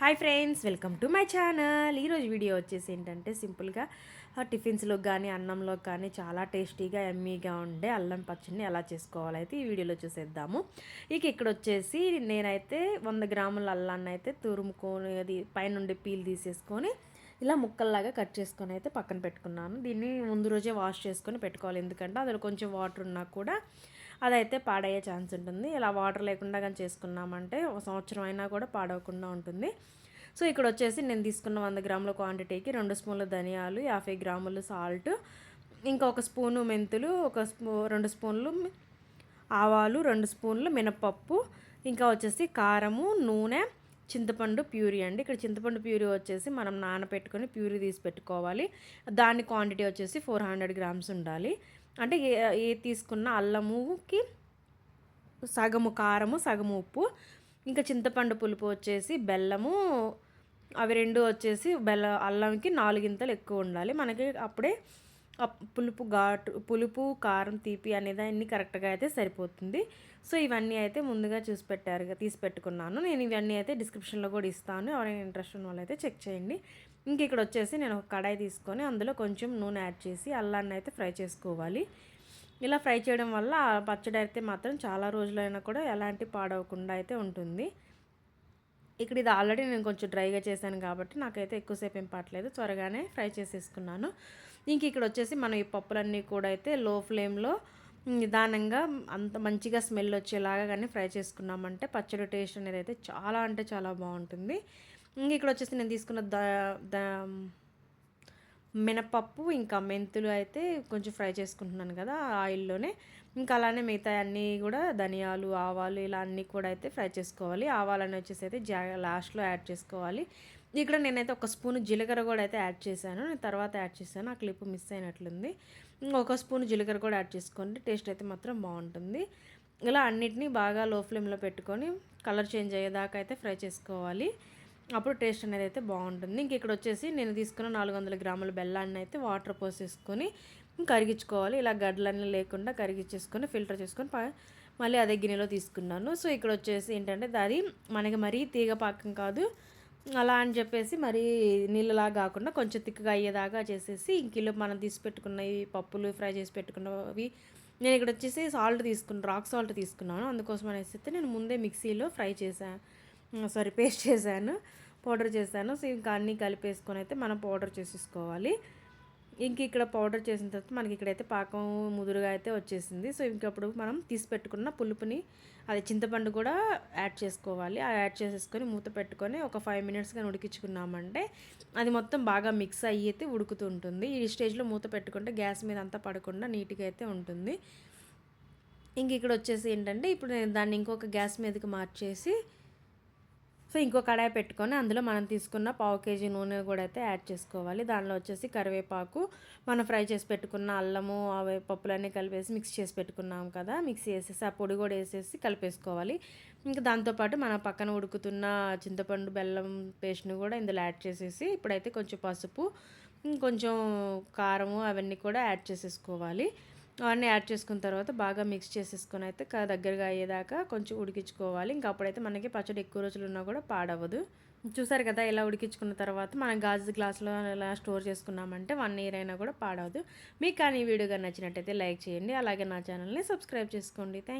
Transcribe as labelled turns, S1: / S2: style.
S1: Hi friends, welcome to my channel. ఈరోజు video వచ్చేసి ఏంటంటే సింపుల్గా టిఫిన్స్లోకి కానీ అన్నంలోకి కానీ చాలా టేస్టీగా ఎమ్మీగా ఉండే అల్లం పచ్చడిని ఎలా చేసుకోవాలైతే ఈ వీడియోలో చూసేద్దాము. ఇక్కడ వచ్చేసి నేనైతే 100 గ్రాముల అల్లాన్ని అయితే తురుముకొని అది పైనుండి పీల్ తీసేసుకొని ఇలా ముక్కల్లాగా కట్ చేసుకొని అయితే పక్కన పెట్టుకున్నాను. దీన్ని ముందు రోజే వాష్ చేసుకొని పెట్టుకోవాలి, ఎందుకంటే అందులో కొంచెం వాటర్ ఉన్నా కూడా అదైతే పాడయ్యే ఛాన్స్ ఉంటుంది. ఇలా వాటర్ లేకుండా కానీ చేసుకున్నామంటే ఒక సంవత్సరం అయినా కూడా పాడవకుండా ఉంటుంది. ఇక్కడ వచ్చేసి నేను తీసుకున్న 100 గ్రాముల క్వాంటిటీకి 2 స్పూన్ల ధనియాలు, 50 గ్రాములు సాల్ట్, ఇంకా 1 స్పూను మెంతులు, 2 స్పూన్లు ఆవాలు, 2 స్పూన్లు మినపప్పు, ఇంకా వచ్చేసి కారము, నూనె, చింతపండు ప్యూరీ అండి. ఇక్కడ చింతపండు ప్యూరీ వచ్చేసి మనం నానబెట్టుకొని ప్యూరీ తీసి పెట్టుకోవాలి. దాని క్వాంటిటీ వచ్చేసి 400 గ్రామ్స్ ఉండాలి. అంటే ఏ తీసుకున్న అల్లముకి సగము కారము, సగము ఉప్పు, ఇంకా చింతపండు పులుపు వచ్చేసి బెల్లము, అవి రెండు వచ్చేసి అల్లంకి 4 గింతలు ఎక్కువ ఉండాలి. మనకి అప్పుడే పులుపు కారం తీపి అనేది అన్నీ కరెక్ట్గా అయితే సరిపోతుంది. ఇవన్నీ అయితే ముందుగా తీసి పెట్టుకున్నాను. నేను ఇవన్నీ అయితే డిస్క్రిప్షన్లో కూడా ఇస్తాను, ఎవరైనా ఇంట్రెస్ట్ ఉన్న వాళ్ళు అయితే చెక్ చేయండి. ఇక్కడ వచ్చేసి నేను ఒక కడాయి తీసుకొని అందులో కొంచెం నూనె యాడ్ చేసి అల్లాన్ని అయితే ఫ్రై చేసుకోవాలి. ఇలా ఫ్రై చేయడం వల్ల పచ్చడి అయితే మాత్రం చాలా రోజులైనా కూడా ఎలాంటి పాడవకుండా అయితే ఉంటుంది. ఇది ఆల్రెడీ నేను కొంచెం డ్రైగా చేశాను కాబట్టి నాకైతే ఎక్కువసేపు ఏం పట్టలేదు, త్వరగానే ఫ్రై చేసేసుకున్నాను. ఇక్కడ వచ్చేసి మనం ఈ పప్పులన్నీ కూడా అయితే లో ఫ్లేమ్లో నిదానంగా అంత మంచిగా స్మెల్ వచ్చేలాగా కానీ ఫ్రై చేసుకున్నామంటే పచ్చడి టేస్ట్ అనేది అయితే చాలా అంటే చాలా బాగుంటుంది. ఇక్కడ వచ్చేసి నేను తీసుకున్న మినపప్పు ఇంకా మెంతులు అయితే కొంచెం ఫ్రై చేసుకుంటున్నాను కదా ఆయిల్లోనే. అలానే మిగతా అన్నీ కూడా ధనియాలు, ఆవాలు ఇలా అన్నీ కూడా అయితే ఫ్రై చేసుకోవాలి. ఆవాలని వచ్చేసి అయితే లాస్ట్లో యాడ్ చేసుకోవాలి. ఇక్కడ నేనైతే 1 స్పూన్ జీలకర్ర కూడా అయితే యాడ్ చేశాను, నేను తర్వాత యాడ్ చేశాను, ఆ క్లిప్ మిస్ అయినట్లుంది. 1 స్పూన్ జీలకర్ర కూడా యాడ్ చేసుకోండి, టేస్ట్ అయితే మాత్రం బాగుంటుంది. ఇలా అన్నిటినీ బాగా లో ఫ్లేమ్లో పెట్టుకొని కలర్ చేంజ్ అయ్యేదాకా అయితే ఫ్రై చేసుకోవాలి. అప్పుడు టేస్ట్ అనేది అయితే బాగుంటుంది. ఇక్కడ వచ్చేసి నేను తీసుకున్న 400 గ్రాముల బెల్లాన్ని అయితే వాటర్ పోసేసుకొని కరిగించుకోవాలి. ఇలా గడ్డలన్నీ లేకుండా కరిగించేసుకొని ఫిల్టర్ చేసుకొని మళ్ళీ అదే గిన్నెలో తీసుకున్నాను. ఇక్కడ వచ్చేసి ఏంటంటే అది మనకి మరీ తీగ పాకం కాదు, అలా అని చెప్పేసి మరీ నీళ్ళలా కాకుండా కొంచెం తిక్కగా అయ్యేదాకా చేసేసి ఇంకిలో మనం తీసి పెట్టుకున్న ఈ పప్పులు ఫ్రై చేసి పెట్టుకున్నవి నేను ఇక్కడ వచ్చేసి రాక్ సాల్ట్ తీసుకున్నాను. అందుకోసం అనేసి అయితే నేను ముందే మిక్సీలో పేస్ట్ చేశాను, పౌడర్ చేశాను. ఇంకా అన్నీ కలిపేసుకొని అయితే మనం పౌడర్ చేసేసుకోవాలి. ఇక్కడ పౌడర్ చేసిన తర్వాత మనకి ఇక్కడైతే పాకం ముదురుగా అయితే వచ్చేసింది. ఇంకప్పుడు మనం తీసి పెట్టుకున్న పులుపుని అది చింతపండు కూడా యాడ్ చేసుకోవాలి. యాడ్ చేసేసుకొని మూత పెట్టుకొని ఒక 5 మినిట్స్ కానీ ఉడికించుకున్నామంటే అది మొత్తం బాగా మిక్స్ అయ్యి అయితే ఉడుకుతూ ఉంటుంది. ఈ స్టేజ్లో మూత పెట్టుకుంటే గ్యాస్ మీద అంతా పడకుండా నీట్గా అయితే ఉంటుంది. ఇక్కడ వచ్చేసి ఏంటంటే ఇప్పుడు నేను దాన్ని ఇంకొక గ్యాస్ మీదకి మార్చేసి ఇంకో కడాయి పెట్టుకొని అందులో మనం తీసుకున్న 1/2 కేజీ నూనె కూడా అయితే యాడ్ చేసుకోవాలి. దానిలో వచ్చేసి కరివేపాకు, మనం ఫ్రై చేసి పెట్టుకున్న అల్లము అవి పప్పులన్నీ కలిపేసి మిక్స్ చేసి పెట్టుకున్నాం కదా, మిక్సీ వేసేసి ఆ పొడి కూడా వేసేసి కలిపేసుకోవాలి. దాంతోపాటు మన పక్కన ఉడుకుతున్న చింతపండు బెల్లం పేస్ట్ని కూడా ఇందులో యాడ్ చేసేసి ఇప్పుడైతే కొంచెం పసుపు, కొంచెం కారము అవన్నీ కూడా యాడ్ చేసేసుకోవాలి. అవన్నీ యాడ్ చేసుకున్న తర్వాత బాగా మిక్స్ చేసేసుకొని అయితే దగ్గరగా అయ్యేదాకా కొంచెం ఉడికించుకోవాలి. అప్పుడైతే మనకి పచ్చడి ఎక్కువ రోజులు ఉన్నా కూడా పాడవదు. చూసారు కదా, ఇలా ఉడికించుకున్న తర్వాత మనం గాజు గ్లాసులో ఇలా స్టోర్ చేసుకున్నామంటే 1 ఇయర్ అయినా కూడా పాడవదు. మీకు కానీ ఈ వీడియో కానీ నచ్చినట్టయితే లైక్ చేయండి, అలాగే నా ఛానల్ని సబ్స్క్రైబ్ చేసుకోండి. థ్యాంక్